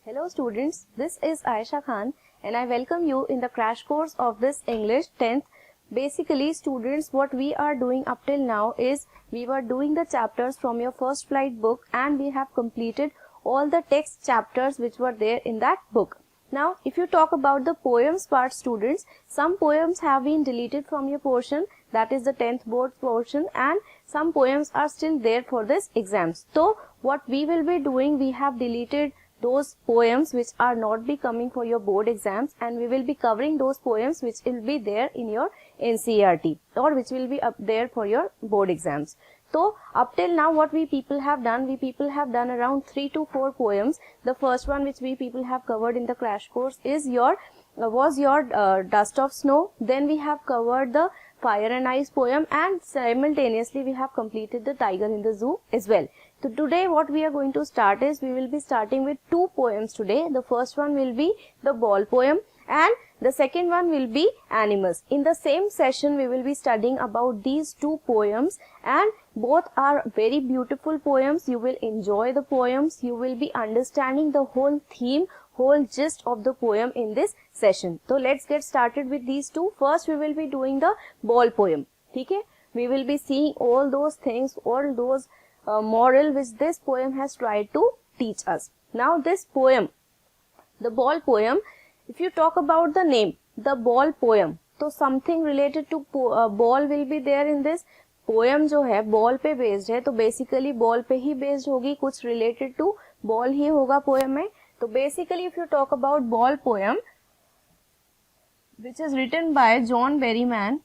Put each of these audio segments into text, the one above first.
Hello students, this is Aisha Khan and I welcome you in the crash course of this English 10th. Basically students, what we are doing up till now is we were doing the chapters from your first flight book and we have completed all the text chapters which were there in that book. Now if you talk about the poems part students, some poems have been deleted from your portion, that is the 10th board portion, and some poems are still there for this exams. So what we will be doing, we have deleted those poems which are not be coming for your board exams and we will be covering those poems which will be there in your NCERT or which will be up there for your board exams. So up till now what we people have done around 3 to 4 poems. The first one which we people have covered in the crash course is your Dust of Snow. Then we have covered the Fire and Ice poem and simultaneously we have completed the Tiger in the Zoo as well. So today what we are going to start is we will be starting with 2 poems today. The first one will be the Ball poem and the second one will be Animals. In the same session we will be studying about these 2 poems and both are very beautiful poems. You will enjoy the poems. You will be understanding the whole theme, whole gist of the poem in this session. So let's get started with these 2. First we will be doing the Ball poem. Okay? We will be seeing all those things, all those moral which this poem has tried to teach us. Now this poem, the Ball poem, if you talk about the name, the Ball poem, तो something related to ball will be there in this. Poem जो है ball पे based है, तो basically ball पे ही based होगी, कुछ related to ball ही होगा poem में. तो basically if you talk about Ball poem, which is written by John Berryman,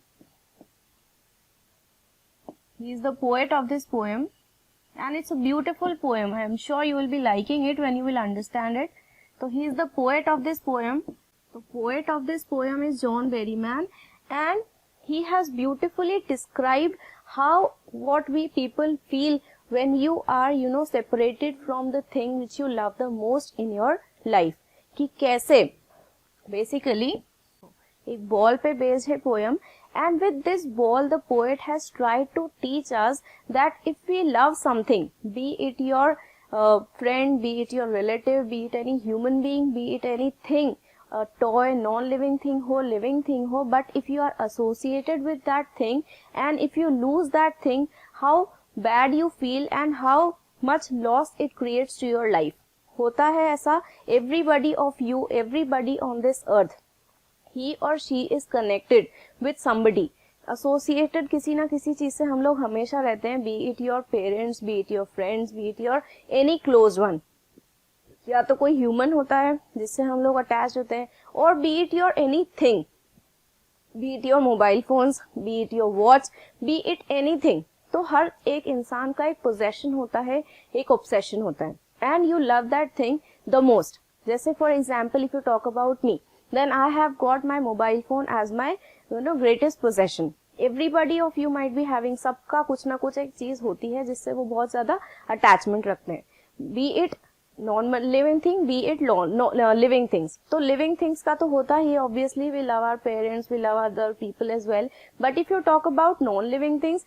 he is the poet of this poem. And it's a beautiful poem. I am sure you will be liking it when you will understand it. So he is the poet of this poem. The poet of this poem is John Berryman and he has beautifully described what we people feel when you are separated from the thing which you love the most in your life. कि कैसे basically एक ball पे based है poem. And with this ball, the poet has tried to teach us that if we love something, be it your friend, be it your relative, be it any human being, be it anything, a toy, non-living thing ho, living thing ho, but if you are associated with that thing and if you lose that thing, how bad you feel and how much loss it creates to your life. होता है ऐसा, everybody of you, everybody on this earth, he or she is connected with somebody, associated किसी ना किसी चीज से हम लोग हमेशा रहते हैं, be it your parents, be it your friends, be it your any close one. या तो कोई human होता है जिससे हम लोग attached होते हैं, और be it your anything, be it your mobile phones, be it your watch, be it anything. तो हर एक इंसान का एक possession होता है, एक obsession होता है, and you love that thing the most. जैसे for example if you talk about me, then I have got my mobile phone as my greatest possession. Everybody of you might be having, सबका कुछ ना कुछ एक चीज होती है जिससे वो बहुत ज्यादा attachment रखते हैं. Be it non-living thing, be it living things. तो living things का तो होता ही, obviously we love our parents, we love other people as well. But if you talk about non-living things,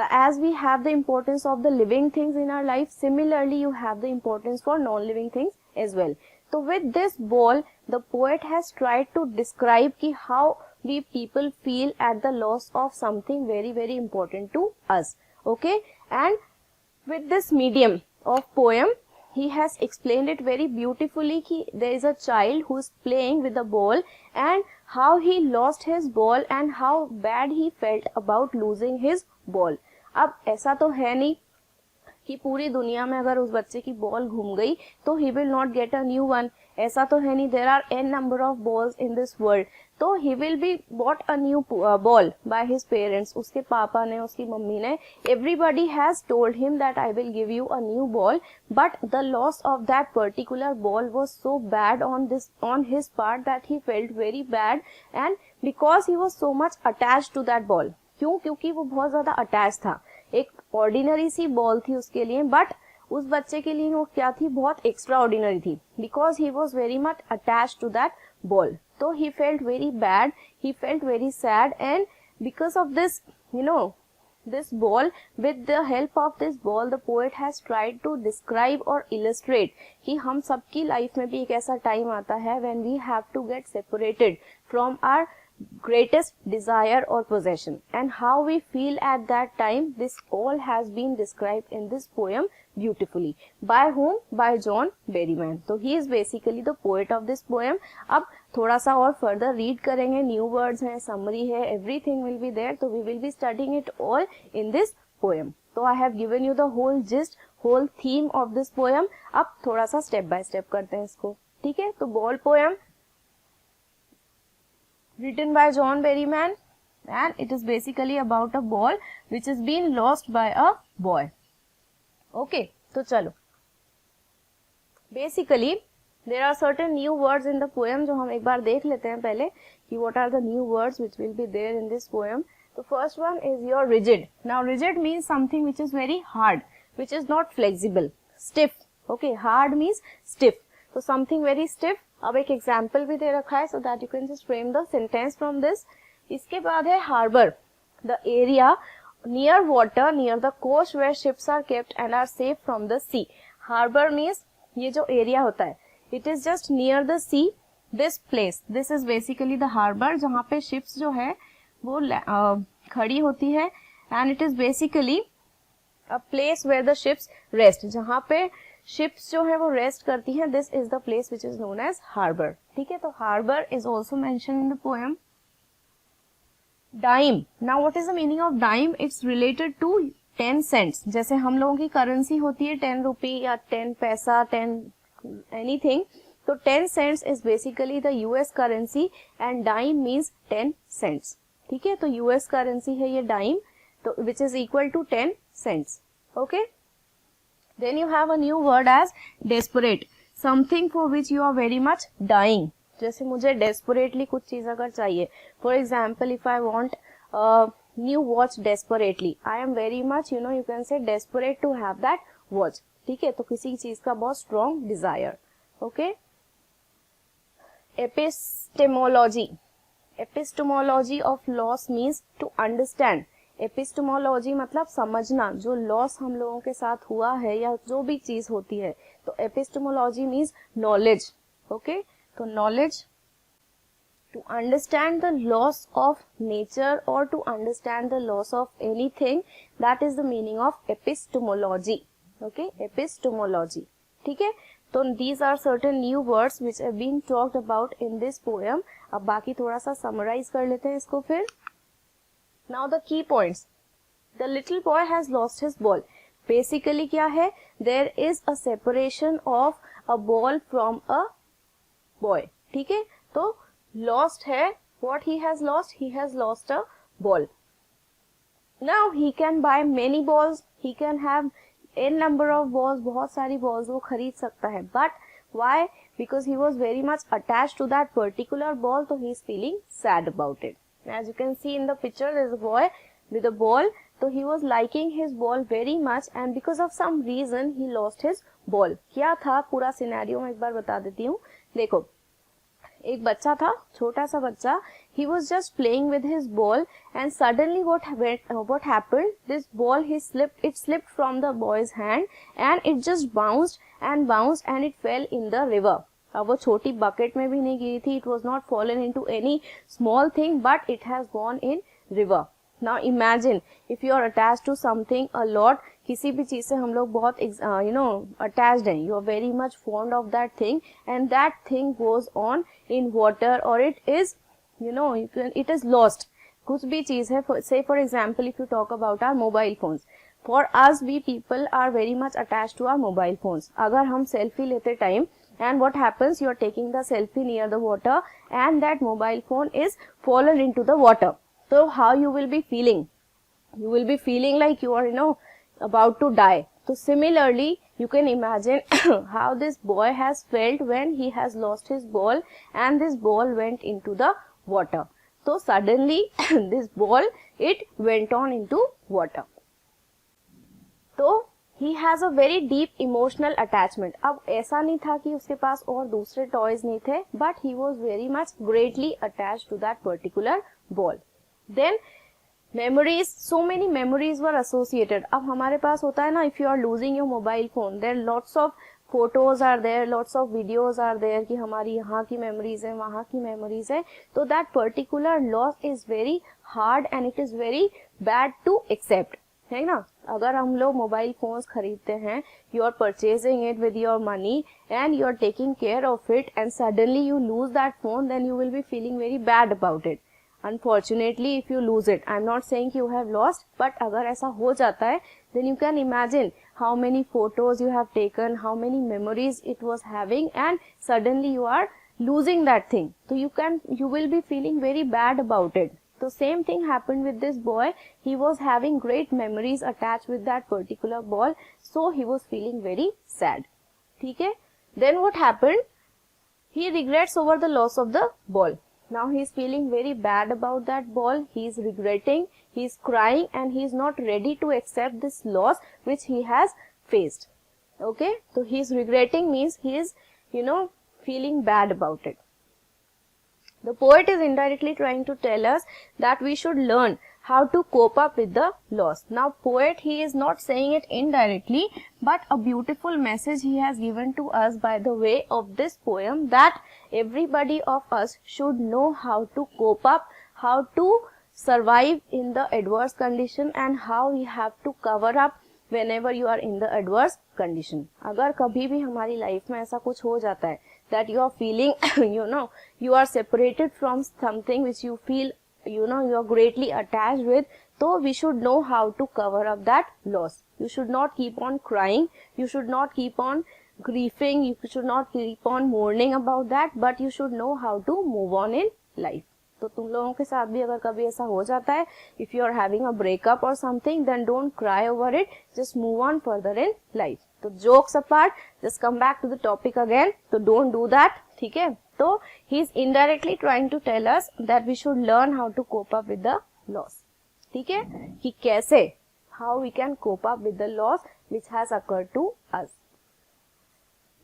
as we have the importance of the living things in our life, similarly you have the importance for non-living things as well. So with this ball, the poet has tried to describe ki how we people feel at the loss of something very, very important to us. Okay? And with this medium of poem, he has explained it very beautifully ki there is a child who is playing with the ball and how he lost his ball and how bad he felt about losing his ball. अब ऐसा तो है नहीं कि पूरी दुनिया में अगर उस बच्चे की बॉल घूम गई तो he will not get a new one, ऐसा तो है नहीं. There are n number of balls in this world, तो he will be bought a new ball by his parents, उसके पापा ने, उसकी मम्मी ने, everybody has told him that I will give you a new ball, but the loss of that particular ball was so bad on his part that he felt very bad and because he was so much attached to that ball. क्यों? क्योंकि वो बहुत ज्यादा attach था. एक ordinary सी ball थी उसके लिए, बट उस बच्चे के लिए वो क्या थी, बहुत एक्स्ट्रा ऑर्डिनरी थी, because he was very much attach to that ball. तो he felt very bad, he felt very sad, and because of this this ball. With the help of this ball, the poet has tried to describe or illustrate कि हम सबकी life में भी एक ऐसा time आता है when we have to get separated from our greatest desire or possession, and how we feel at that time. This all has been described in this poem beautifully. By whom? By John Berryman. So he is basically the poet of this poem. अब थोड़ा सा और further read करेंगे, new words हैं, summary है, everything will be there. So we will be studying it all in this poem. So I have given you the whole gist, whole theme of this poem. अब थोड़ा सा step by step करते हैं इसको, ठीक है? तो ball poem written by John Berryman, and it is basically about a ball which has been lost by a boy. Okay, तो चलो. Basically, there are certain new words in the poem जो हम एक बार देख लेते हैं पहले कि what are the new words which will be there in this poem. The first one is your rigid. Now, rigid means something which is very hard, which is not flexible, stiff. Okay, hard means stiff. So something very stiff. अब एक example भी दे रखा है so that you can just frame the sentence from this. इसके बाद है harbor, the area near water, near the coast where ships are kept and are safe from the sea. Harbor means ये जो area होता है, it is just near the sea. This place, this is basically the harbor जहाँ पे ships जो है वो खड़ी होती है, and it is basically a place where the ships rest. जहाँ पे शिप्स जो है वो रेस्ट करती हैं, this is the place which is known as harbour. ठीक है, तो harbour is also mention in the poem. Dime. Now what is the meaning of dime? It's related to 10 cents. जैसे हम लोगों की करेंसी होती है 10 रुपी या 10 पैसा, 10 एनीथिंग, तो 10 cents is basically the US currency and dime means 10 cents. ठीक है, तो यूएस करेंसी है ये डाइम, तो which is equal to 10 cents. Okay, then you have a new word as desperate, something for which you are very much dying. जैसे मुझे desperately कुछ चीज अगर चाहिए, for example if I want a new watch desperately, I am very much, you can say desperate to have that watch. ठीक है, तो किसी चीज का बहुत strong desire. Okay, epistemology. Epistemology of loss means to understand. Epistemology मतलब समझना, जो लॉस हम लोगों के साथ हुआ है या जो भी चीज होती है, तो एपिस्टेमोलॉजी मीन्स नॉलेज. ओके, तो knowledge to understand the loss of nature और to understand the loss of anything, that is the meaning of epistemology. Okay, epistemology. ठीक है, तो these are certain new words which have been talked about in this poem. अब बाकी थोड़ा सा summarise कर लेते हैं इसको फिर. Now the key points. The little boy has lost his ball. Basically क्या है? There is a separation of a ball from a boy. ठीक है, तो lost है. What he has lost? He has lost a ball. Now he can buy many balls. He can have n number of balls. बहुत सारी balls वो खरीद सकता है. But why? Because he was very much attached to that particular ball, so he is feeling sad about it. As you can see in the picture, there is a boy with a ball. So he was liking his ball very much, and because of some reason he lost his ball. क्या था पूरा scenario मैं एक बार बता देती हूँ. देखो, एक बच्चा था, छोटा सा बच्चा. He was just playing with his ball, and suddenly what happened? This ball it slipped from the boy's hand, and it just bounced and it fell in the river. अब वो छोटी बकेट में भी नहीं गिरी थी. It was not fallen in to any small thing, but it has gone in river. Now imagine if you are attach to something a lot. किसी भी चीज से हम लोग बहुत अटैच्ड हैं. You are very much fond of that thing, and that thing goes on in water, और it is it is lost. कुछ भी चीज है, say for example if you talk about our mobile phones, for us we people are very much attached to our mobile phones. अगर हम selfie लेते time, and what happens, you are taking the selfie near the water and that mobile phone is fallen into the water. So how you will be feeling? You will be feeling like you are about to die. So similarly you can imagine how this boy has felt when he has lost his ball and this ball went into the water. So suddenly this ball it went on into water. So he has a very deep emotional attachment. अब ऐसा नहीं था कि उसके पास और दूसरे toys नहीं थे, but he was very much greatly attached to that particular ball. Then memories, so many memories were associated. अब हमारे पास होता है ना, if you are losing your mobile phone, there lots of photos are there, lots of videos are there कि हमारी यहाँ की मेमोरीज है, वहाँ की मेमोरीज है. तो that particular loss is very hard and it is very bad to accept, है ना. अगर हम लोग मोबाइल फोन्स खरीदते हैं, you are purchasing it with your money and you are taking care of it and suddenly you lose that phone, then you will be feeling very bad about it. Unfortunately, if you lose it, I'm not saying you have lost, but अगर ऐसा हो जाता है, then you can imagine how many photos you have taken, how many memories it was having, and suddenly you are losing that thing. So you will be feeling very bad about it. So same thing happened with this boy. He was having great memories attached with that particular ball, so he was feeling very sad. ठीक है? Then what happened? He regrets over the loss of the ball. Now he is feeling very bad about that ball. He is regretting, he is crying, and he is not ready to accept this loss which he has faced. Okay, so he is regretting means he is, feeling bad about it. The poet is indirectly trying to tell us that we should learn how to cope up with the loss. Now poet, he is not saying it indirectly, but a beautiful message he has given to us by the way of this poem, that everybody of us should know how to cope up, how to survive in the adverse condition, and how we have to cover up whenever you are in the adverse condition. अगर कभी भी हमारी life में ऐसा कुछ हो जाता है that you are feeling you are separated from something which you feel you are greatly attached with, so we should know how to cover up that loss. You should not keep on crying, you should not keep on grieving, you should not keep on mourning about that, but you should know how to move on in life. तो तुम लोगों के साथ भी अगर कभी ऐसा हो जाता है, if you are having a breakup or something, then don't cry over it, just move on further in life. तो jokes apart, just come back to the topic again, so don't do that. ठीक है? तो he is indirectly trying to tell us that we should learn how to cope up with the loss. ठीक है? कि कैसे, how we can cope up with the loss which has occurred to us.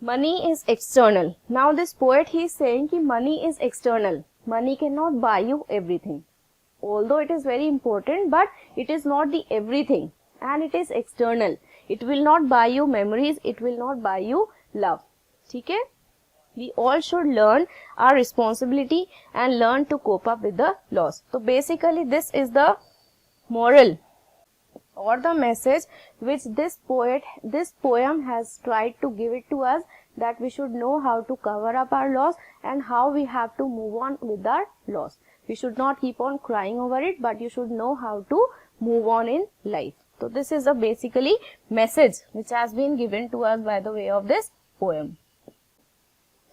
Money is external. Now this poet, he is saying कि money is external. Money cannot buy you everything. Although it is very important, but it is not the everything, and it is external. It will not buy you memories, it will not buy you love. ठीक है? We all should learn our responsibility and learn to cope up with the loss. So basically this is the moral or the message which this poem has tried to give it to us, that we should know how to cover up our loss and how we have to move on with our loss. We should not keep on crying over it, but you should know how to move on in life. So this is a basically message which has been given to us by the way of this poem.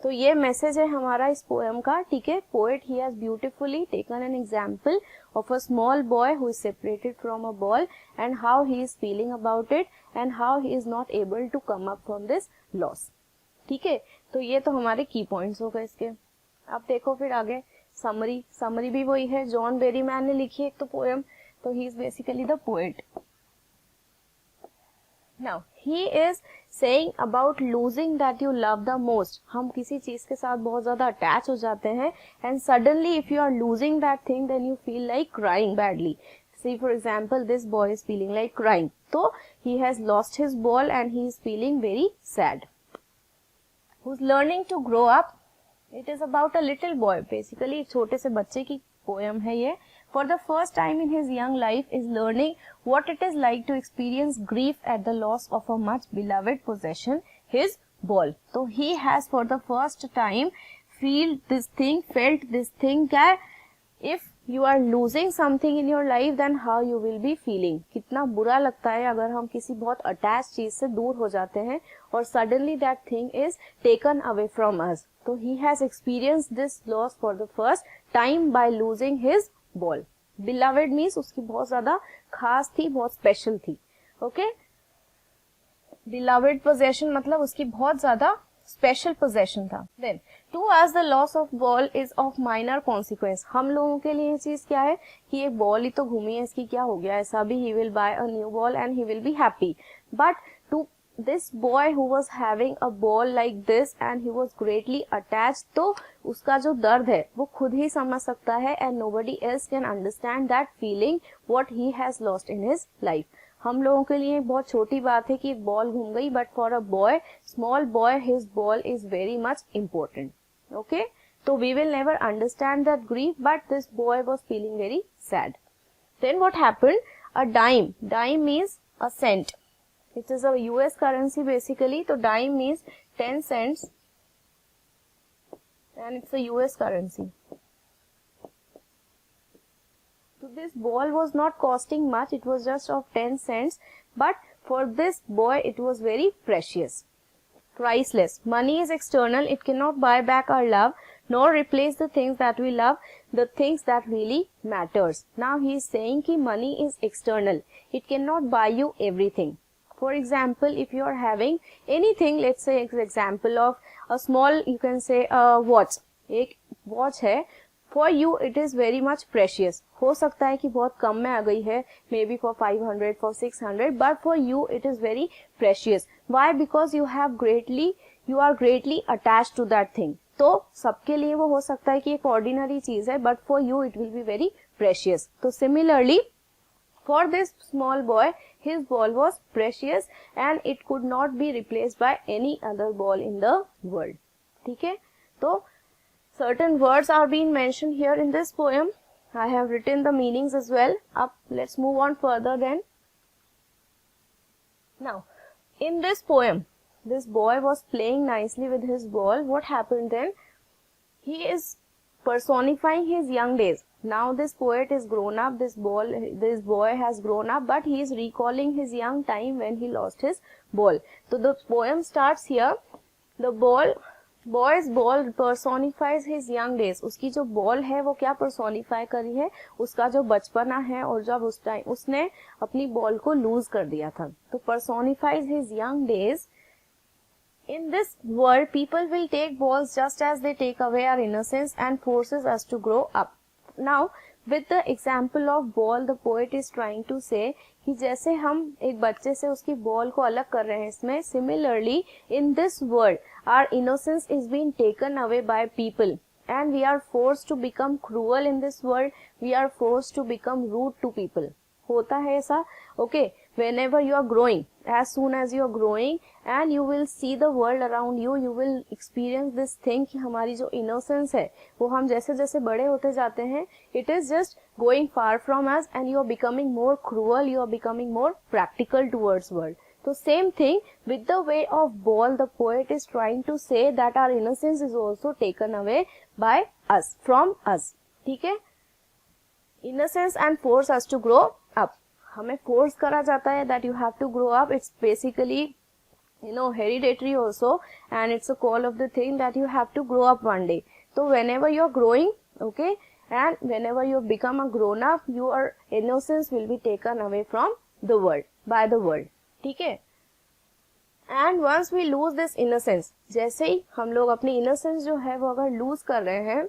तो ये message है हमारा इस poem का. ठीक है? Poet he has beautifully taken an example of a small boy who is separated from a ball and how he is feeling about it and how he is not able to come up from this loss. ठीक है? तो ये तो हमारे की points हो गए इसके. अब देखो फिर आगे समरी भी वही है. जॉन बेरीमैन ने लिखी एक तो पोएम, तो he is basically the poet. Now he is saying about losing that you love the most. हम किसी चीज के साथ बहुत ज्यादा अटैच हो जाते हैं and suddenly if you are losing that thing, then you feel like crying badly. See for example, this boy is feeling like crying. So he has lost his ball and he is feeling very sad. Who's learning to grow up? It is about a little boy. Basically छोटे से बच्चे की poem है ये. For the first time in his young life is learning what it is like to experience grief at the loss of a much beloved possession, his ball. So he has for the first time felt this thing that if you are losing something in your life, then how you will be feeling. कितना बुरा लगता है अगर हम किसी बहुत attach चीज से दूर हो जाते हैं और suddenly that thing is taken away from us. So he has experienced this loss for the first time by losing his ball. Beloved means उसकी बहुत ज्यादा खास थी, बहुत स्पेशल थी. ओके? बिलवेड पोजेशन मतलब उसकी बहुत ज्यादा स्पेशल पोजेशन था. Then to us the loss of ball is of minor consequence. हम लोगों के लिए ये चीज क्या है कि एक बॉल ही तो घूमी है, इसकी क्या हो गया, ऐसा भी he will buy a new ball and he will be happy. But to this boy who was having a ball like this and he was greatly attached, तो उसका जो दर्द है वो खुद ही समझ सकता है, and nobody else can understand that feeling what he has lost in his life. हम लोगों के लिए बहुत छोटी बात है कि एक बॉल घूम गई, but for a boy, small boy, his ball is very much important. Okay, so we will never understand that grief, but this boy was feeling very sad. Then what happened? A dime. Dime means a cent. It is a US currency basically. So dime means 10 cents and it's a US currency. So this ball was not costing much. It was just of 10 cents. But for this boy it was very precious. Priceless. Money is external. It cannot buy back our love nor replace the things that we love, the things that really matters. Now he is saying कि money is external. It cannot buy you everything. For example, if you are having anything, let's say example of a small, you can say a watch. एक watch है, for you it is very much precious. हो सकता है कि बहुत कम में आ गई है, maybe for 500, for 600, but for you it is very precious. Why? Because you are greatly attached to that thing. तो सबके लिए वो हो सकता है कि एक ordinary चीज है, but for you it will be very precious. तो similarly, for this small boy, his ball was precious and it could not be replaced by any other ball in the world. ठीक है? तो certain words are being mentioned here in this poem. I have written the meanings as well. Up, let's move on further then. Now, in this poem, this boy was playing nicely with his ball. What happened then? He is personifying his young days. Now this poet is grown up, this boy has grown up, but he is recalling his young time when he lost his ball. So the poem starts here. The boy's ball personifies his young days. उसकी जो ball है वो क्या personify करी है? उसका जो बचपना है और जब उस टाइम उसने अपनी बॉल को लूज कर दिया था. तो personifies his young days. In this world, people will take balls just as they take away our innocence and forces us to grow up. Now, with the example of ball, the poet is trying to say कि जैसे हम एक बच्चे से उसकी ball को अलग कर रहे हैं इसमें, similarly in this world our innocence is being taken away by people and we are forced to become cruel in this world. We are forced to become rude to people. होता है ऐसा? Okay, whenever you are growing, as soon as you are growing and you will see the world around you, you will experience this thing कि हमारी जो innocence है वो हम जैसे जैसे बड़े होते जाते हैं, it is just going far from us and you are becoming more cruel, you are becoming more practical towards world. So same thing with the way of ball, the poet is trying to say that our innocence is also taken away by us, from us. ठीक है? Innocence and force us to grow up. हमें force करा जाता है that you have to grow up. It's basically, hereditary also, and it's a call of the thing that you have to grow up one day. So whenever you're growing, okay, and whenever you become a grown up, your innocence will be taken away from the world, by the world. ठीक है? And once we lose this innocence, जैसे ही हम लोग अपनी innocence जो है वो अगर lose कर रहे हैं,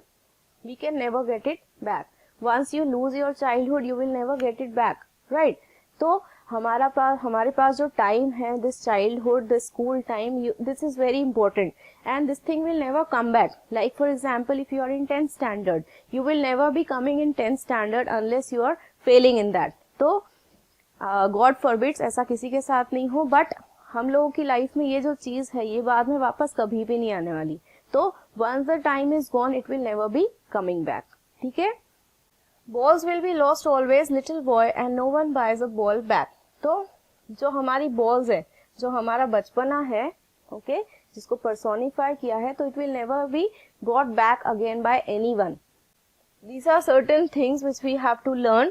we can never get it back. Once you lose your childhood, you will never get it back. Right? तो हमारे पास जो टाइम है, this childhood, this school time, this is very important and this thing will never come back. Like for example, if you are in 10th standard, you will never be coming in 10th standard unless you are failing in that. तो God forbids ऐसा किसी के साथ नहीं हो, but हम लोगों की लाइफ में ये जो चीज है ये बाद में वापस कभी भी नहीं आने वाली. तो once the time is gone, it will never be coming back. ठीक है? Balls will be lost always, little boy, and no one buys a ball back. तो जो हमारी balls है, जो हमारा बचपना है, okay, जिसको personify किया है, तो it will never be brought back again by anyone. These are certain things which we have to learn.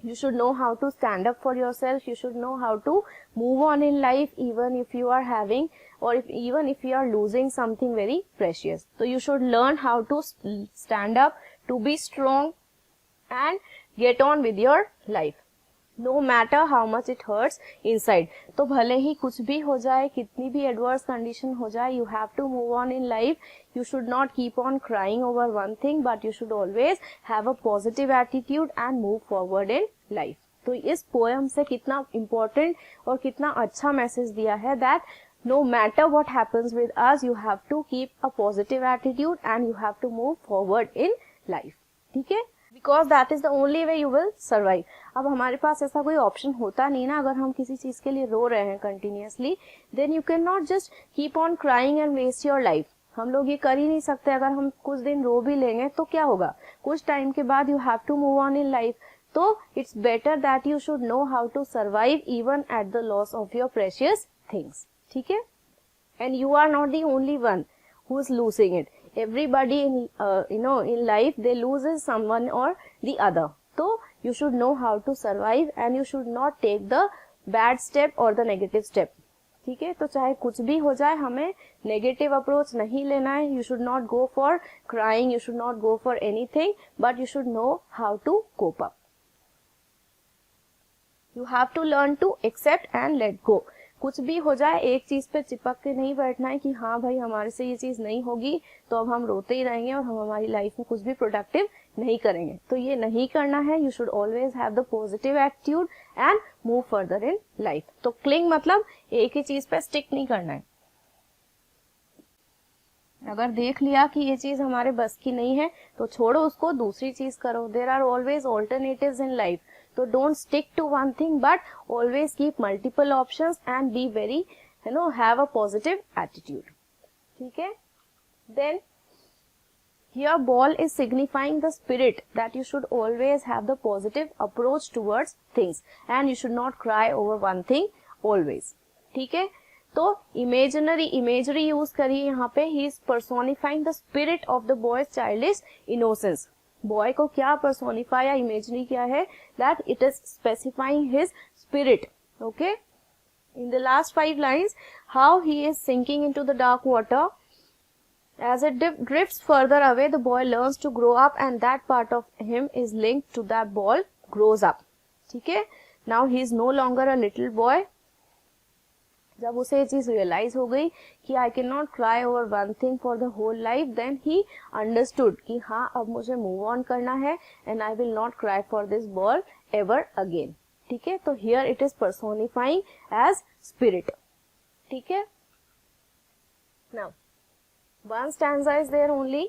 You should know how to stand up for yourself. You should know how to move on in life, even if you are having, or even if you are losing something very precious. So you should learn how to stand up, to be strong, and get on with your life, no matter how much it hurts inside. तो भले ही कुछ भी हो जाए, कितनी भी adverse condition हो जाए, you have to move on in life. You should not keep on crying over one thing, but you should always have a positive attitude and move forward in life. तो इस poem से कितना important और कितना अच्छा message दिया है that no matter what happens with us, you have to keep a positive attitude and you have to move forward in life. ठीक है, because that is the only way you will survive. अब हमारे पास ऐसा कोई option होता नहीं ना, अगर हम किसी चीज के लिए रो रहे हैं continuously, then you can not just keep on crying and waste your life. हम लोग ये कर ही नहीं सकते. अगर हम कुछ दिन रो भी लेंगे तो क्या होगा, कुछ टाइम के बाद you have to move on in life. तो it's better that you should know how to survive even at the loss of your precious things. ठीक है, and you are not the only one who is losing it. Everybody in life they loses someone or the other. So you should know how to survive and you should not take the bad step or the negative step. ठीक है, तो चाहे कुछ भी हो जाए हमें negative approach नहीं लेना है. You should not go for crying, you should not go for anything, but you should know how to cope up. You have to learn to accept and let go. कुछ भी हो जाए एक चीज पे चिपक के नहीं बैठना है कि हाँ भाई हमारे से ये चीज नहीं होगी तो अब हम रोते ही रहेंगे और हम हमारी लाइफ में कुछ भी प्रोडक्टिव नहीं करेंगे. तो ये नहीं करना है. You should always have the positive attitude and move further in life. तो क्लिंग मतलब एक ही चीज पे स्टिक नहीं करना है. अगर देख लिया कि ये चीज हमारे बस की नहीं है तो छोड़ो उसको, दूसरी चीज करो. There are always alternatives in life. So don't stick to one thing but always keep multiple options and be very, have a positive attitude. ठीक है, then here ball is signifying the spirit that you should always have the positive approach towards things and you should not cry over one thing always. ठीक है, तो imagery use करिए यहाँ पे. he is personifying the spirit of the boy's childish innocence. Boy को क्या personify या imagery क्या है, that it is specifying his spirit. Okay, in the last 5 lines, how he is sinking into the dark water. As it drifts further away, the boy learns to grow up and that part of him is linked to that ball grows up. ठीक है, now he is no longer a little boy. जब उसे ये चीज realise हो गई कि I can not cry over one thing for the whole life, then he understood कि हाँ अब मुझे मूव ऑन करना है and I will not cry for this ball ever again. ठीक है, तो here it is personifying as spirit. ठीक है, now one stanza is there only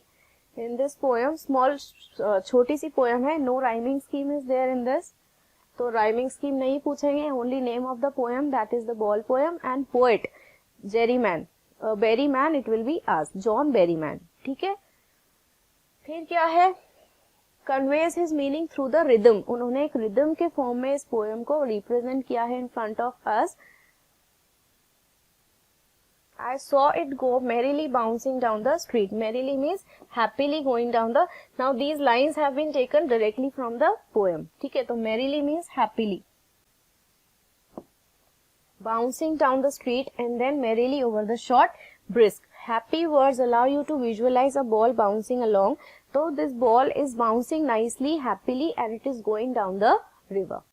in this poem. Small छोटी सी पोएम है. No rhyming scheme is there in this. तो rhyming scheme नहीं पूछेंगे. Only name of the poem, that is the ball poem. And poet Jerryman, Berryman, it will be asked, John Berryman. ठीक है, फिर क्या है, conveys his meaning through the rhythm. उन्होंने एक रिदम के फॉर्म में इस पोएम को रिप्रेजेंट किया है इन front of us. I saw it go merrily bouncing down the street. Merrily means happily going down the. Now these lines have been taken directly from the poem. ठीक है, तो merrily means happily. Bouncing down the street and then merrily over the short brisk. Happy words allow you to visualize a ball bouncing along. So this ball is bouncing nicely, happily, and it is going down the river.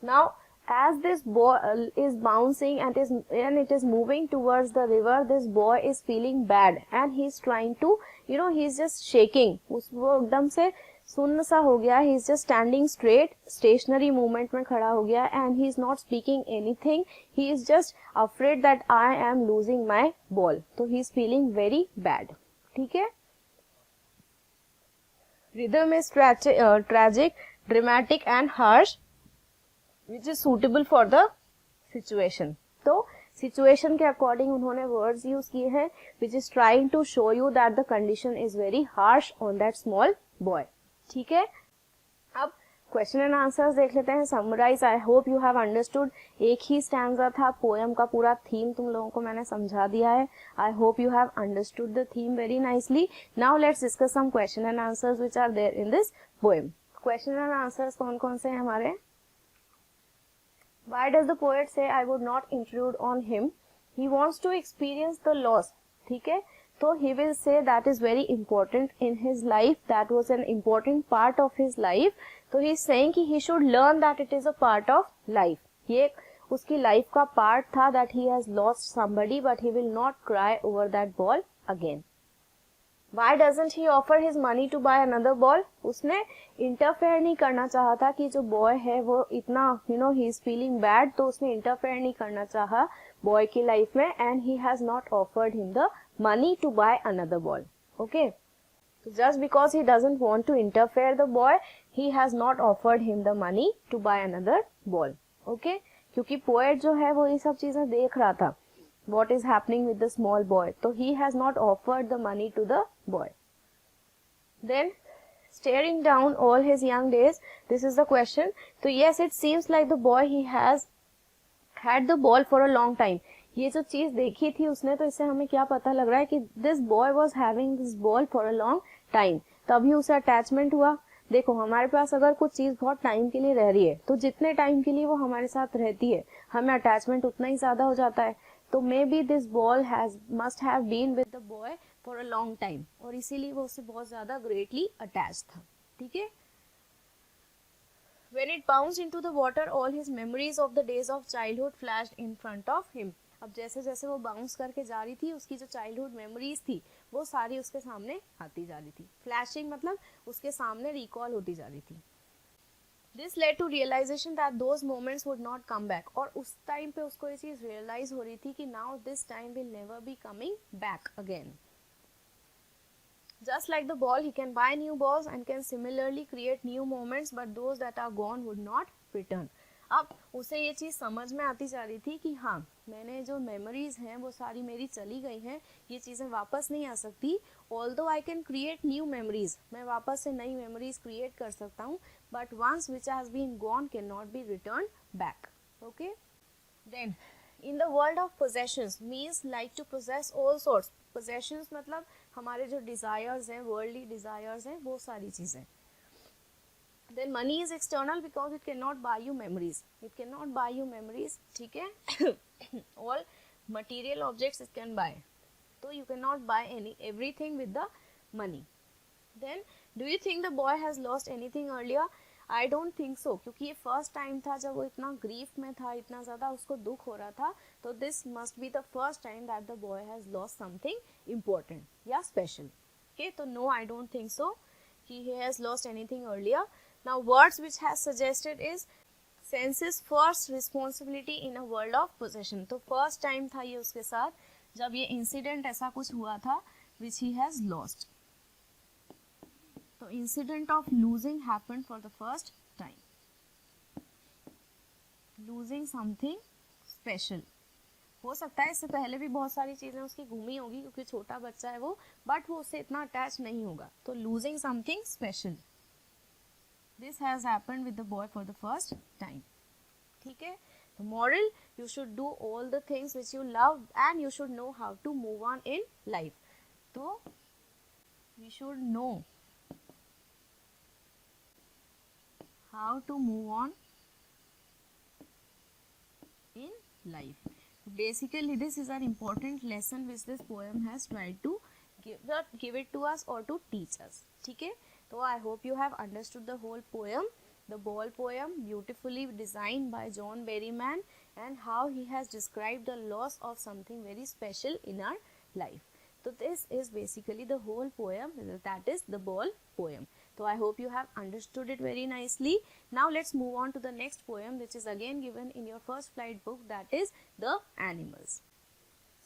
Now as this ball is bouncing and it is moving towards the river, this boy is feeling bad and he is trying to, he is just shaking. वो एकदम से सुन्न सा हो गया. he is just standing straight, stationary movement में खड़ा हो गया and he is not speaking anything. he is just afraid that I am losing my ball. तो he is feeling very bad. ठीक है, rhythm is tragic, dramatic and harsh, which is suitable for the situation. तो situation के according उन्होंने words use किए हैं which is trying to show you that the condition is very harsh on that small boy. ठीक है, अब question and answers देख लेते हैं. summarize, I hope you have understood. एक ही stanza था, poem का पूरा theme तुम लोगों को मैंने समझा दिया है. I hope you have understood the theme very nicely. Now let's discuss some question and answers which are there in this poem. question and answers कौन कौन से हैं हमारे. Why does the poet say I would not intrude on him? He wants to experience the loss. ठीक है, तो he will say that is very important in his life. That was an important part of his life. तो he is saying कि he should learn that it is a part of life. ये उसकी life का part था that he has lost somebody, but he will not cry over that ball again. Why doesn't he offer his money to buy another ball? उसने interfere नहीं करना चाहा था कि जो बॉय है वो इतना he is feeling bad, तो उसने इंटरफेयर नहीं करना चाहा बॉय की लाइफ में, and he has not offered him the money to buy another ball. Okay, so just because he doesn't want to interfere the boy, he has not offered him the money to buy another ball. Okay, क्योंकि poet जो है वो ये सब चीजें देख रहा था, what is happening with the small boy, so he has not offered the money to the boy. Then staring down all his young days, this is the question. So yes, it seems like the boy he has had the ball for a long time. ये जो चीज देखी थी उसने, तो इससे हमें क्या पता लग रहा है कि this boy was having this ball for a long time. तभी उसे अटैचमेंट हुआ. देखो हमारे पास अगर कुछ चीज बहुत टाइम के लिए रह रही है, तो जितने टाइम के लिए वो हमारे साथ रहती है, हमें अटैचमेंट उतना ही ज्यादा हो जाता है. तो maybe this ball must have been with the boy for a long time, और इसीलिए वो उससे बहुत ज्यादा ग्रेटली अटैच था. ठीक है. When it bounced into the water, all his memories of the days of childhood flashed in front of him. अब जैसे जैसे वो बाउंस करके जा रही थी, उसकी जो चाइल्डहुड मेमोरीज थी वो सारी उसके सामने आती जा रही थी. फ्लैशिंग मतलब उसके सामने रिकॉल होती जा रही थी. This led to realization that those moments would not come back. और उस टाइम पे उसको ये चीज रियलाइज हो रही थी कि now this time will never be coming back again. Just like the ball, he can buy new balls and can similarly create new moments, but those that are gone would not return. अब उसे ये चीज समझ में आती जा रही थी कि हाँ, मैंने जो मेमोरीज हैं वो सारी मेरी चली गई हैं, ये चीजें वापस नहीं आ सकती. Although I can create new memories, मैं वापस से नई मेमोरीज क्रिएट कर सकता हूँ, but once which has been gone cannot be returned back. Okay? Then in the world of possessions means like to possess all sorts. Possessions मतलब हमारे जो desires हैं, worldly desires हैं, वो सारी चीजें. Then money is external because it cannot buy you memories. It cannot buy you memories. ठीक है. All material objects it can buy. So you cannot buy everything with the money. Then do you think the boy has lost anything earlier? I don't think so, क्योंकि ये first time था जब वो इतना grief में था, इतना ज़्यादा उसको दुख हो रहा था. तो this must be the first time that the boy has lost something important या स्पेशल. ओके, तो no, I don't think so कि he has lost anything earlier. Now words which has suggested is senses first responsibility in a world of possession. तो first time था ये उसके साथ जब ये इंसिडेंट ऐसा कुछ हुआ था which he has lost. So incident of losing happened for the first time. Losing something special. हो सकता है इससे पहले भी बहुत सारी चीजें उसकी घूमी होगी क्योंकि छोटा बच्चा है वो, बट वो उससे इतना अटैच नहीं होगा. तो losing something special. This has happened with the boy for the first time. ठीक है. The moral, you should do all the things which you love and you should know how to move on in life. तो we should know how to move on in life. Basically this is an important lesson which this poem has tried to give it to us or to teach us. ठीक है. So I hope you have understood the whole poem, the ball poem, beautifully designed by John Berryman, and how he has described the loss of something very special in our life. So this is basically the whole poem, that is the ball poem. So I hope you have understood it very nicely. Now let's move on to the next poem, which is again given in your first flight book, that is The Animals.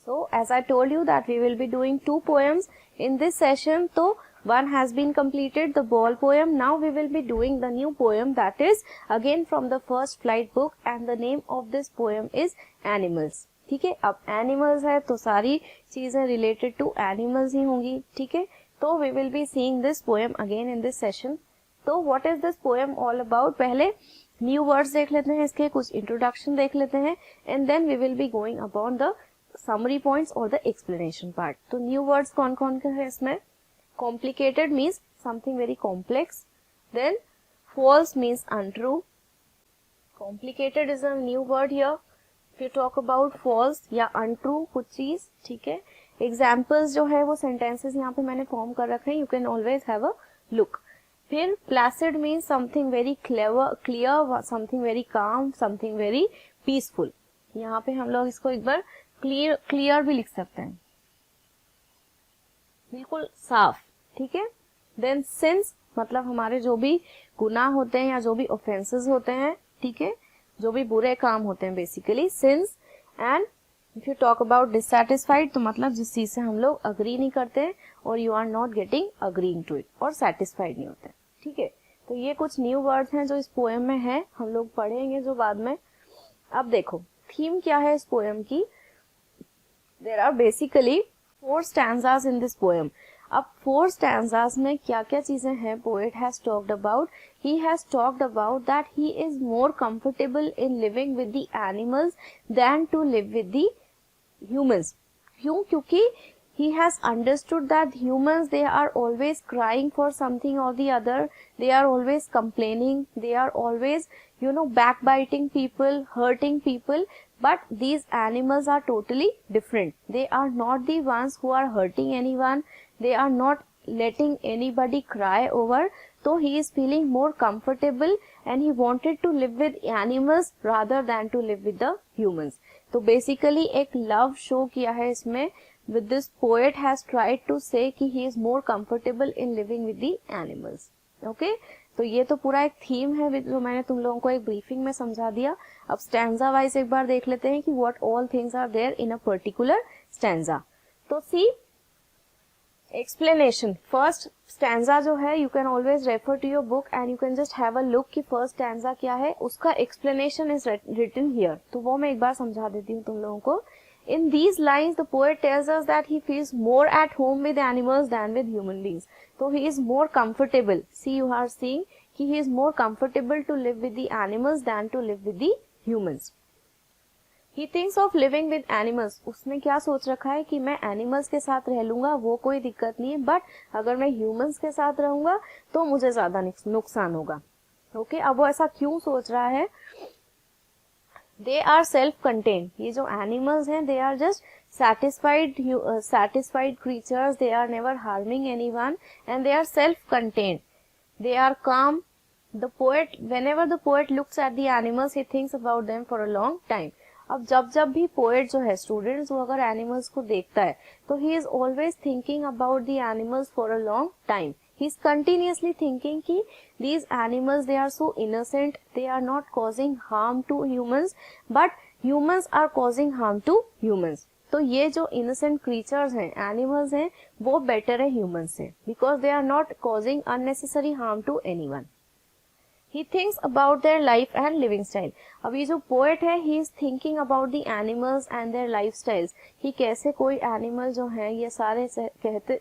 So as I told you that we will be doing two poems in this session. So one has been completed, the ball poem. Now we will be doing the new poem, that is again from the first flight book, and the name of this poem is Animals. ठीक है. अब animals है तो सारी चीजें related to animals ही होंगी. ठीक है. तो we will be seeing this poem again in this session. तो what is this poem all about? पहले न्यू वर्ड्स देख लेते हैं, इसके कुछ इंट्रोडक्शन देख लेते हैं, and then we will be going upon the summary points और द एक्सप्लेनेशन पार्ट. तो न्यू वर्ड्स कौन कौन के हैं इसमें? Complicated means something very complex. Then false means untrue. Complicated is a new word here. If you talk about false या untrue कुछ चीज. ठीक है. एग्जाम्पल्स जो है वो सेंटेंसेस यहाँ पे मैंने फॉर्म कर रखे हैं. You can always have a look. फिर placid means something very clear, something very calm, something very peaceful. यहाँ पे हम लोग इसको एक बार क्लियर भी लिख सकते हैं. बिल्कुल साफ, ठीक है। देन सिंस मतलब हमारे जो भी गुनाह होते हैं या जो भी ऑफेंसेस होते हैं, ठीक है, जो भी बुरे काम होते हैं basically, since. And if you talk about dissatisfied तो मतलब जिस चीज से हम लोग अग्री नहीं करते और you are not getting agreeing to it, और सेटिस्फाइड नहीं होते, ठीक है। तो ये कुछ न्यू वर्ड्स हैं जो इस पोएम में है, हम लोग पढ़ेंगे जो बाद में। अब देखो थीम क्या है इस पोएम की। There are basically 4 stanzas in this poem. अब 4 स्टैंजास में क्या क्या चीजें हैं poet has talked about. He has talked about that he is more comfortable in living with the animals then to live with the humans. क्यों? क्योंकि he has understood that humans, they are always crying for something or the other, they are always complaining, they are always backbiting people, hurting people, but these animals are totally different. They are not the ones who are hurting anyone, they are not letting anybody cry over. So he is feeling more comfortable and he wanted to live with animals rather than to live with the humans. तो basically एक love show किया है इसमें. With this poet has tried to say कि he is more comfortable in living with the animals. Okay? तो ये तो पूरा एक थीम है जो मैंने तुम लोगों को एक ब्रीफिंग में समझा दिया. अब स्टैंजा वाइज एक बार देख लेते हैं कि what all things are there in a particular stanza. तो see explanation. First stanza जो है you can always refer to your book and you can just have a look कि first stanza क्या है. उसका explanation is written here. तो वो मैं एक बार समझा देती हूँ तुम लोगों को. In these lines, the poet tells us that he feels more at home with animals than with human beings. So he is more comfortable. See, you are seeing कि he is more comfortable to live with the animals than to live with the humans. He thinks of living with animals. उसने क्या सोच रखा है कि मैं animals के साथ रह लूंगा, वो कोई दिक्कत नहीं है, but अगर मैं humans के साथ रहूंगा तो मुझे ज्यादा नुकसान होगा. Okay? अब वो ऐसा क्यों सोच रहा है? They are self-contained. ये जो animals हैं, they are just satisfied creatures. They are never harming anyone, and they are self-contained. They are calm. The poet, whenever the poet looks at the animals, he thinks about them for a long time. अब जब भी poet जो है, students वो अगर animals को देखता है, तो he is always thinking about the animals for a long time. He is continuously thinking कि these animals, they are so innocent, they are not causing harm to humans, but humans are causing harm to humans. तो ये जो innocent creatures हैं, animals हैं, वो better है humans से, because they are not causing unnecessary harm to anyone. He thinks about their life and living style. अब ये जो poet है, he is thinking about the animals and their lifestyles. कि कैसे कोई animal जो है, ये सारे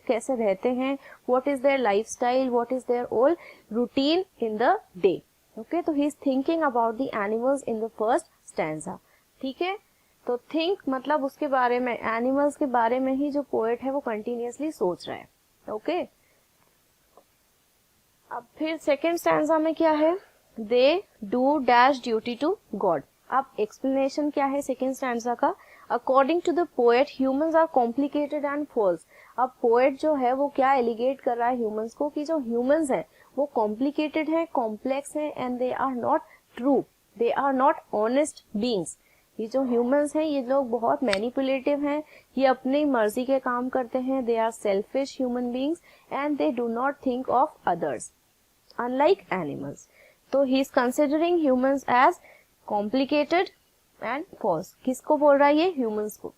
कैसे रहते हैं, what is their lifestyle, what is their all routine in the day. Okay, तो he is thinking about the animals in the first stanza. ठीक है, तो think मतलब उसके बारे में, animals के बारे में ही जो poet है वो continuously सोच रहा है. Okay. अब फिर सेकेंड स्टैंजा में क्या है? They do dash duty to God. अब एक्सप्लेनेशन क्या है सेकेंड स्टैंजा का? According to the poet, humans are complicated and false. अब पोएट जो है वो क्या एलिगेट कर रहा है ह्यूमंस को कि जो ह्यूमंस हैं वो कॉम्प्लिकेटेड है, कॉम्प्लेक्स है, and they are not true, they are not honest beings. ये जो ह्यूमंस हैं ये लोग बहुत मैनिपुलेटिव हैं, ये अपनी मर्जी के काम करते हैं. They are selfish human beings and they do not think of others, unlike animals. तो he is considering humans as complicated and false. किसको बोल रहा है ये? Humans को.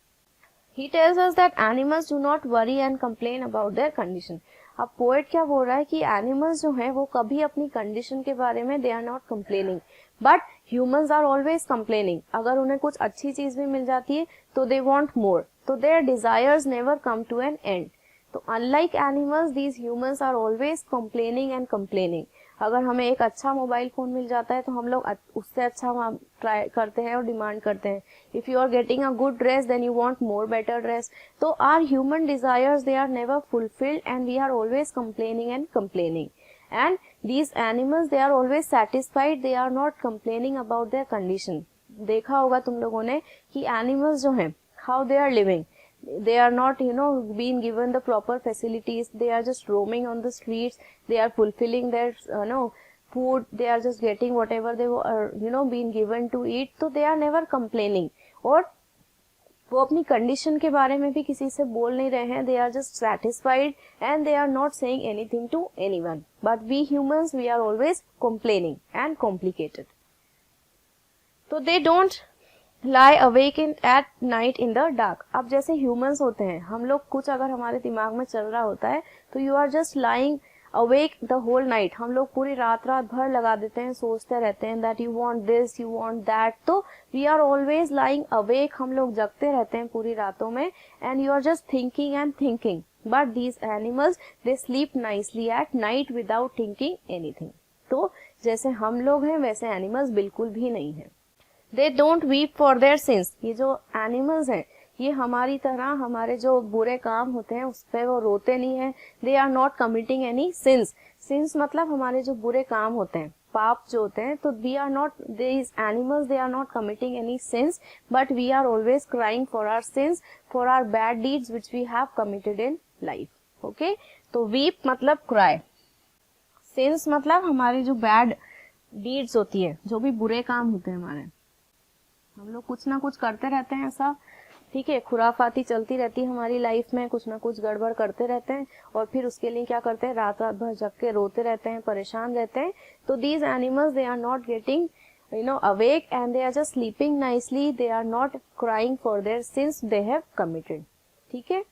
He tells us that animals do not worry and complain about their condition. अब poet क्या बोल रहा है कि animals जो हैं वो कभी अपनी condition के बारे में they are not complaining, but humans are always complaining. अगर उन्हें कुछ अच्छी चीज भी मिल जाती है तो they want more. तो their desires never come to an end. तो unlike animals, these humans are always complaining and complaining. अगर हमें एक अच्छा मोबाइल फोन मिल जाता है तो हम लोग उससे अच्छा ट्राई करते हैं और डिमांड करते हैं. If you are getting a good dress, then you want more better dress. तो our human desires, they are never fulfilled and we are always complaining and complaining. And these animals, they are always satisfied, they are not complaining about their condition. देखा होगा तुम लोगों ने कि animals जो हैं, how they are living. They are not, being given the proper facilities. They are just roaming on the streets. They are fulfilling their, food. They are just getting whatever they were, being given to eat. So they are never complaining. और वो अपनी condition के बारे में भी किसी से बोल नहीं रहे हैं. They are just satisfied and they are not saying anything to anyone. But we humans, we are always complaining and complicated. तो they don't lie awake in at night in the dark. अब जैसे humans होते हैं, हम लोग कुछ अगर हमारे दिमाग में चल रहा होता है तो you are just lying awake the whole night. हम लोग पूरी रात भर लगा देते हैं, सोचते रहते हैं that you want this, you want that. तो we are always lying awake, हम लोग जगते रहते हैं पूरी रातों में. And you are just thinking and thinking. But these animals, they sleep nicely at night without thinking anything. तो जैसे हम लोग हैं वैसे एनिमल्स बिल्कुल भी नहीं है. They don't weep for their since. ये जो एनिमल्स हैं ये हमारी तरह हमारे जो बुरे काम होते हैं उस पर वो रोते नहीं है. They are not committing any sins. Sins मतलब हमारे जो बुरे काम होते हैं, पाप जो होते हैं. तो we are not, these animals, they are not committing any sins, but we are always crying for our sins, for our bad deeds which we have committed in life. Okay, तो वीप मतलब cry, sins मतलब हमारी जो bad deeds होती है, जो भी बुरे काम होते हैं हमारे, हम लोग कुछ ना कुछ करते रहते हैं ऐसा, ठीक है, खुराफाती चलती रहती है हमारी लाइफ में, कुछ ना कुछ गड़बड़ करते रहते हैं और फिर उसके लिए क्या करते हैं, रात भर जग के रोते रहते हैं, परेशान रहते हैं. तो these animals, they are not getting awake and they are just sleeping nicely. They are not crying for their sins they have committed. ठीक है,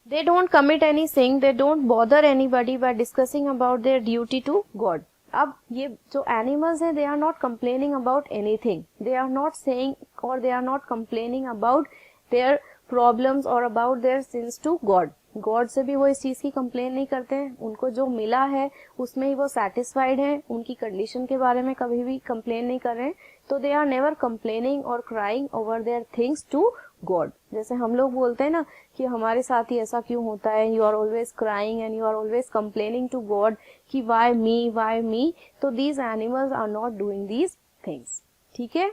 they don't commit any sin, they don't bother anybody by discussing about their duty to God. अब ये जो animals हैं, they are not complaining about anything, they are not saying और they are not complaining about their problems और about their sins to God. God से भी वो इस चीज की कंप्लेन नहीं करते हैं, उनको जो मिला है उसमें ही वो सेटिस्फाइड हैं, उनकी कंडीशन के बारे में कभी भी कंप्लेन नहीं कर रहे हैं. तो दे आर नेवर कंप्लेनिंग और crying over their things to God. जैसे हम लोग बोलते हैं ना कि हमारे साथ ही ऐसा क्यों होता है, you are always crying and you are always complaining to God कि वाई मी, वाई मी. तो these animals are not doing these things. ठीक है,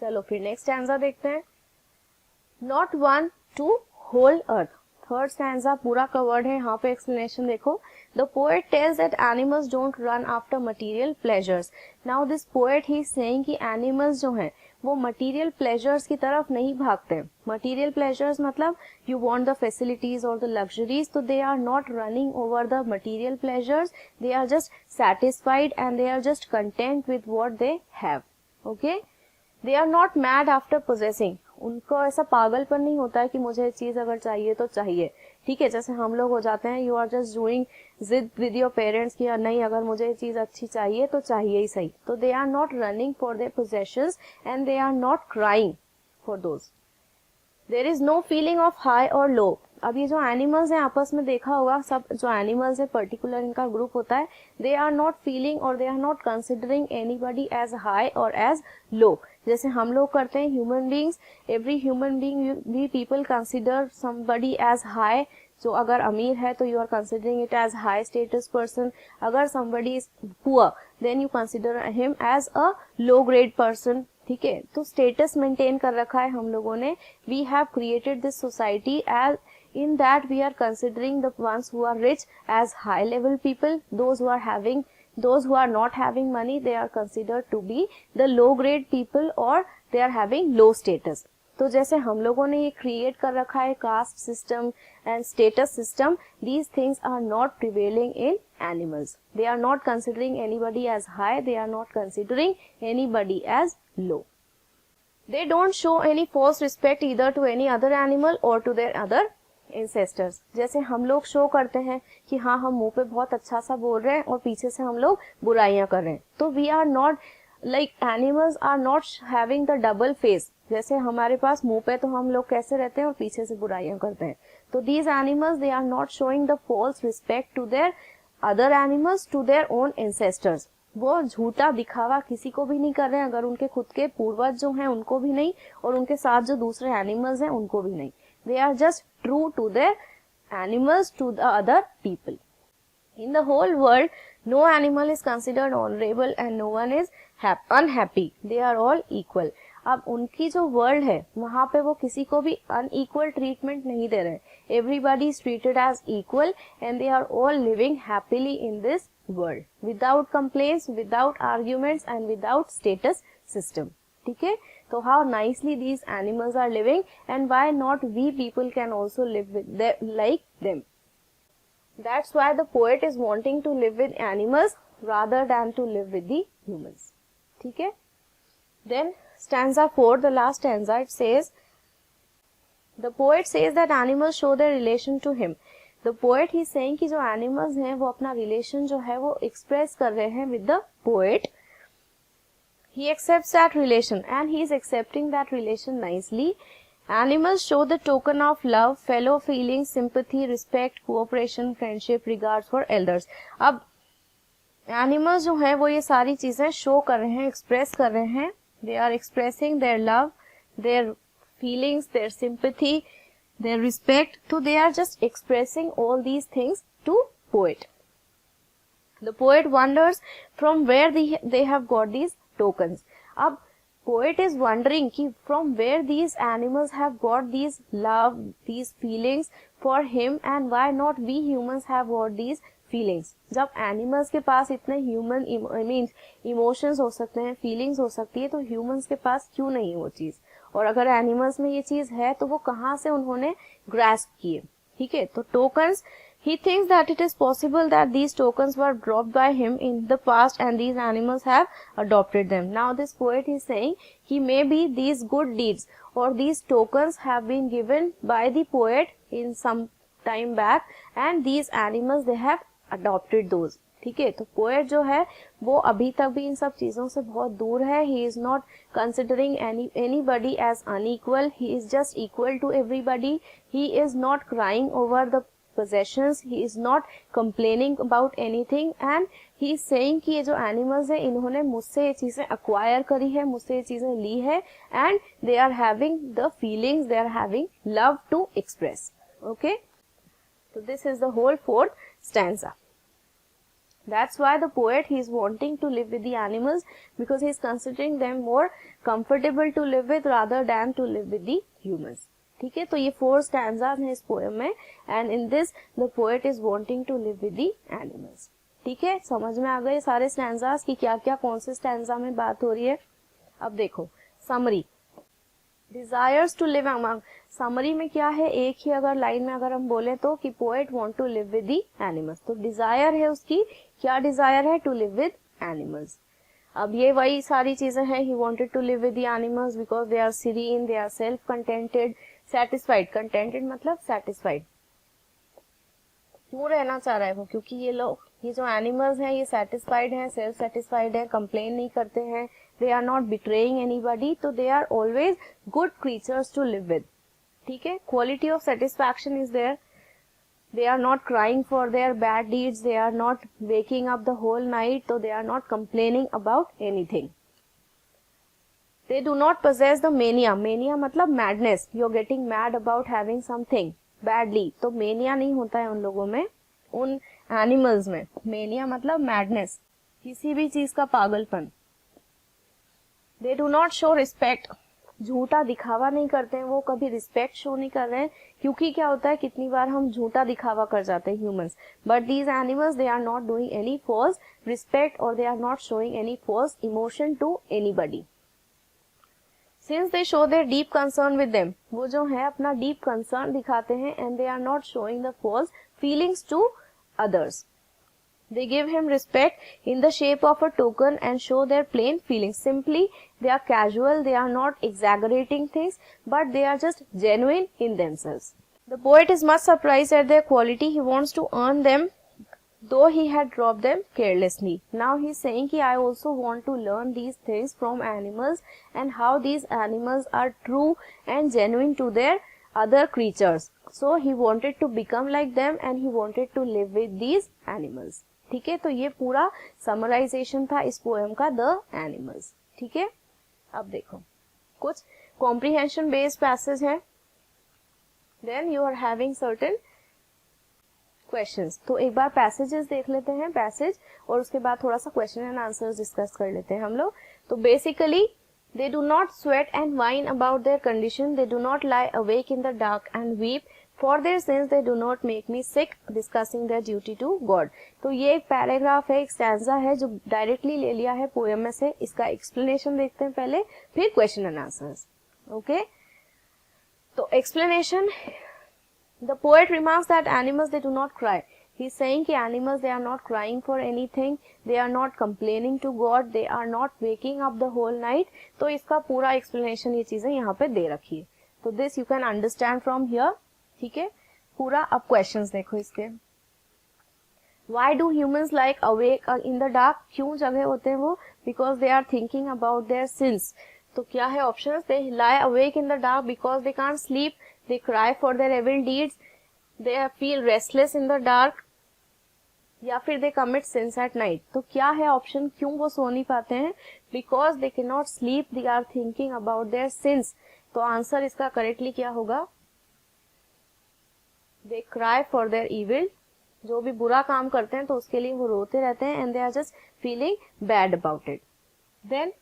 चलो फिर नेक्स्ट स्टैंजा देखते हैं. Not one to whole earth. Third stanza पूरा covered है, यहाँ पे एक्सप्लेनेशन देखो. The poet tells that animals don't run after material pleasures. Now this poet he is saying कि animals जो हैं वो material pleasures की तरफ नहीं भागते. Material pleasures मतलब you want the facilities or the luxuries, so they are not running over the material pleasures. They are just satisfied and they are just content with what they have. Okay? They are not mad after possessing. उनको ऐसा पागलपन नहीं होता है कि मुझे चीज अगर चाहिए तो चाहिए. ठीक है, जैसे हम लोग हो जाते हैं, यू आर जस्ट डूइंग जिद विद योर पेरेंट्स कि नहीं अगर मुझे ये चीज अच्छी चाहिए तो चाहिए ही सही. तो they are not running for their possessions and they are not crying for those. There is no feeling of high और लो. अब ये जो एनिमल्स हैं आपस में देखा होगा, सब जो एनिमल्स है पर्टिकुलर इनका ग्रुप होता है, दे आर नॉट फीलिंग और they are not considering anybody as high और एज लो. जैसे हम लोग करते हैं human beings, every human being भी people consider somebody as high. जो अगर अमीर है तो you are considering it as high status person. अगर somebody is poor then you consider him as a low grade person. ठीक है, तो स्टेटस मेंटेन कर रखा है हम लोगों ने. We have created this society as in that we are considering the ones who are rich as high level people. Those who are not having money, they are considered to be the low grade people or they are having low status. तो जैसे हम लोगों ने ये create कर रखा है caste system and status system, these things are not prevailing in animals. They are not considering anybody as high, they are not considering anybody as low. They don't show any false respect either to any other animal or to their other ancestors. जैसे हम लोग show करते हैं कि हाँ हम मुंह पे बहुत अच्छा सा बोल रहे हैं और पीछे से हम लोग बुराइयां कर रहे हैं. तो we are not like animals are not having the double face. जैसे हमारे पास मुंह पे तो हम लोग कैसे रहते हैं और पीछे से बुराइयां करते हैं. तो these animals, they are not showing the false respect to their other animals, to their own ancestors. वो झूठा दिखावा किसी को भी नहीं कर रहे हैं, अगर उनके खुद के पूर्वज जो हैं उनको भी नहीं और उनके साथ जो दूसरे एनिमल्स हैं उनको भी नहीं. They are just true to their animals, to the other people. In the whole world, no animal is considered honorable and no one is unhappy. They are all equal. अब उनकी जो वर्ल्ड है वहाँ पे वो किसी को भी अनइक्वल ट्रीटमेंट नहीं दे रहे. Everybody is treated as equal and they are all living happily in this world without complaints, without arguments and without status system. ठीक है, तो how nicely these animals are living, and why not we people can also live with them, like them. That's why the poet is wanting to live with animals rather than to live with the humans. ठीक है. Then stanza 4, the last stanza, it says, the poet says that animals show their relation to him. The poet is saying कि जो animals हैं वो अपना relation जो है वो express कर रहे हैं with the poet. He accepts that relation and he is accepting that relation nicely. Animals show the token of love, fellow feelings, sympathy, respect, cooperation, friendship, regards for elders. अब animals जो है वो ये सारी चीजें show कर रहे हैं, express कर रहे हैं. They are expressing their love, their feelings, their sympathy, their respect. So they are just expressing all these things to poet. The poet wonders from where they have got these tokens. अब poet is wondering कि from where these animals have got these love, these feelings for him, and why not we humans have got these feelings. जब animals के पास इतने human emotions हो सकते हैं, feelings हो सकती है, तो humans के पास क्यों नहीं वो चीज. और अगर animals में ये चीज है तो वो कहाँ से उन्होंने grasp किए. ठीक है. तो tokens, he thinks that it is possible that these tokens were dropped by him in the past and these animals have adopted them. Now this poet is saying कि maybe these good deeds or these tokens have been given by the poet in some time back and these animals they have adopted those. ठीक है. तो poet जो है वो अभी तक भी इन सब चीजों से बहुत दूर है. ही is not considering anybody as unequal. He is just equal to everybody. He is not crying over the possessions. He is not complaining about anything and he is saying कि ये जो animals है इन्होंने मुझसे ये चीजें acquire करी है, मुझसे ये चीजें ली है and they are having the feelings, they are having love to express. Okay. So this is the whole 4th stanza. That's why the poet, he is wanting to live with the animals because he is considering them more comfortable to live with rather than to live with the humans. ठीक है. तो ये 4 stanzas हैं इस poem में and in this the poet is wanting to live with the animals. ठीक है. समझ में आ गए सारे stanzas कि क्या क्या कौन से stanza में बात हो रही है. अब देखो summary. Desires to live among. Summary में क्या है, एक ही अगर लाइन में अगर हम बोले तो कि poet want to live with the animals. तो डिजायर है उसकी, क्या डिजायर है, टू लिव विद एनिमल्स. अब ये वही सारी चीजें हैं. He wanted to live with the animals because they are serene, they are self contented, satisfied. Contented मतलब सेटिस्फाइड. क्यों रहना चाह रहा है वो, क्योंकि ये लोग, ये जो एनिमल्स हैं ये सेटिस्फाइड हैं, सेल्फ सेटिस्फाइड हैं, कंप्लेन नहीं करते हैं, they are not betraying anybody, तो they are always good creatures to live with. ठीक है. Quality of satisfaction is there. They are not crying for their bad deeds, they are not waking up the whole night, तो they are not complaining about anything. They do not possess the mania. Mania मतलब madness. You are getting mad about having something badly, तो mania नहीं होता है उन लोगों में, उन एनिमल्स में. मेनिया मतलब मैडनेस, किसी भी चीज का पागलपन. दे डू नॉट शो रिस्पेक्ट. झूठा दिखावा नहीं करते हैं, वो कभी रिस्पेक्ट शो नहीं कर रहे हैं, क्योंकि क्या होता है कितनी बार हम झूठा दिखावा कर जाते हैं humans. But these animals they are not doing any false respect और they are not showing any false emotion to anybody. Since they show their deep concern with them, वो जो है अपना डीप कंसर्न दिखाते हैं and they are not showing the false feelings to others. They give him respect in the shape of a token and show their plain feelings. Simply, they are casual, they are not exaggerating things, but they are just genuine in themselves. The poet is much surprised at their quality. He wants to earn them, though he had dropped them carelessly. Now he is saying कि I also want to learn these things from animals and how these animals are true and genuine to their other creatures. So he wanted to become like them and he wanted to live with these animals. ठीक है. तो ये पूरा summarization था इस poem का, the animals. ठीक है. अब देखो कुछ कॉम्प्रिहेंशन बेस्ड पैसेज है. Then you are having certain questions. तो एक बार पैसेजेस देख लेते हैं, पैसेज, और उसके बाद थोड़ा सा क्वेश्चन एंड आंसर्स डिस्कस कर लेते हैं हम लोग. तो basically they do not sweat and whine about their condition, they do not lie awake in the dark and weep For their sins they do not make me sick, discussing their duty to God. तो ये एक paragraph है, एक stanza है जो directly ले लिया है पोएम में से. इसका एक्सप्लेनेशन देखते हैं पहले, फिर क्वेश्चन एंड आंसर्स. ओके, तो explanation. The poet remarks that animals they do not cry. He is saying कि animals they are not crying for anything, they are not complaining to God, they are not waking up the whole night. तो इसका पूरा explanation ये चीजें यहाँ पे दे रखी है. तो this you can understand from here. ठीक है, पूरा. अब क्वेश्चंस देखो इसके. Why do humans like awake in the dark? क्यों जगह होते हैं वो? Because they are thinking about their sins. तो क्या है options? They lie awake in the dark because they can't sleep. They cry for their evil deeds. They feel restless in the dark. या फिर they commit sins at night. तो क्या है option? क्यों वो सो नहीं पाते हैं? Because they cannot sleep. They are thinking about their sins. तो आंसर इसका करेक्टली क्या होगा? They cry for their evil. जो भी बुरा काम करते हैं तो उसके लिए वो रोते रहते हैं. And they are just feeling bad about it. Then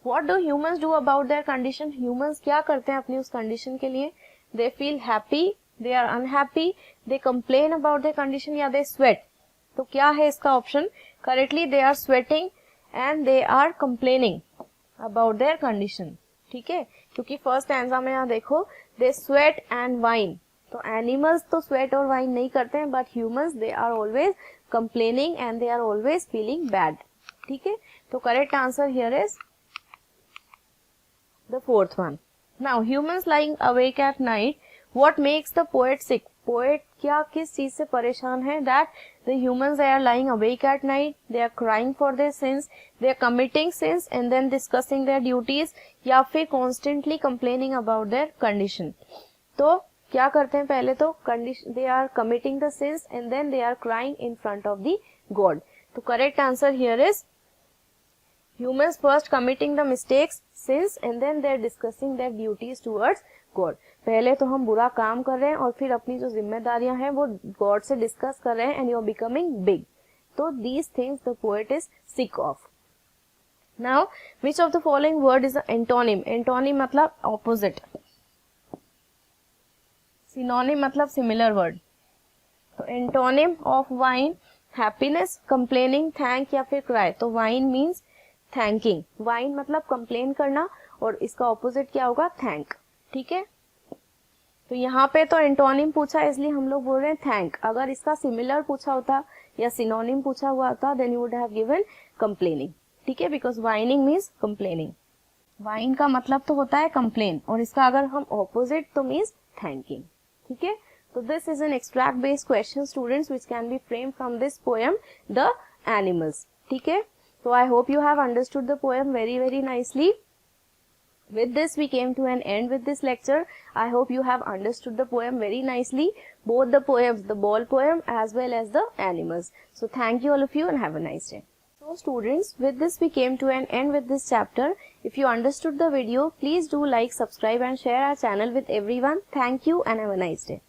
what do humans do about their condition? Humans क्या करते हैं अपनी उस condition के लिए? They feel happy, they are unhappy, they complain about their condition या they sweat. तो क्या है इसका option? Correctly they are sweating and they are complaining about their condition. ठीक है, क्योंकि फर्स्ट एंसा में यहाँ देखो they sweat and whine. तो एनिमल्स तो स्वेट और वाइन नहीं करते हैं, but humans they are always complaining and they are always feeling bad. ठीक है, तो correct answer here is the fourth one. Now humans lying awake at night, what makes the poet sick? Poet क्या किस चीज से परेशान है? That the humans they are lying awake at night, they are crying for their sins, they are committing since and then discussing their duties, या फिर constantly complaining about their condition. तो क्या करते हैं? पहले तो condition, they are committing the sins and then they are crying in front of the God. तो correct answer here is humans first committing the mistakes sins and then they are discussing their duties towards God. पहले तो हम बुरा काम कर रहे हैं और फिर अपनी जो जिम्मेदारियां हैं वो गॉड से डिस्कस कर रहे हैं and you are becoming big. तो these things the poet is sick of. Now which of the following word is antonym? Antonym मतलब ऑपोजिट. सिनोनिम मतलब सिमिलर वर्ड. तो antonym of whine, happiness, complaining, thank या फिर cry. तो whine means thanking. Whine मतलब complain करना और इसका ऑपोजिट क्या होगा? थैंक. ठीक है, तो यहाँ पे तो एंटोनिम पूछा इसलिए हम लोग बोल रहे हैं थैंक. अगर इसका सिमिलर पूछा होता या सिनोनिम पूछा हुआ होता then you would have given complaining. ठीक है, because whining means complaining. Whine का मतलब तो होता है कंप्लेन और इसका अगर हम ऑपोजिट तो मीन्स थैंकिंग. ठीक है, तो this is an extract based question students which can be framed from this poem the animals. ठीक है, so I hope you have understood the poem very nicely. With this we came to an end with this lecture. I hope you have understood the poem very nicely, both the poems, the ball poem as well as the animals. So thank you all of you and have a nice day. So students, with this we came to an end with this chapter. If you understood the video, please do like, subscribe and share our channel with everyone. Thank you and have a nice day.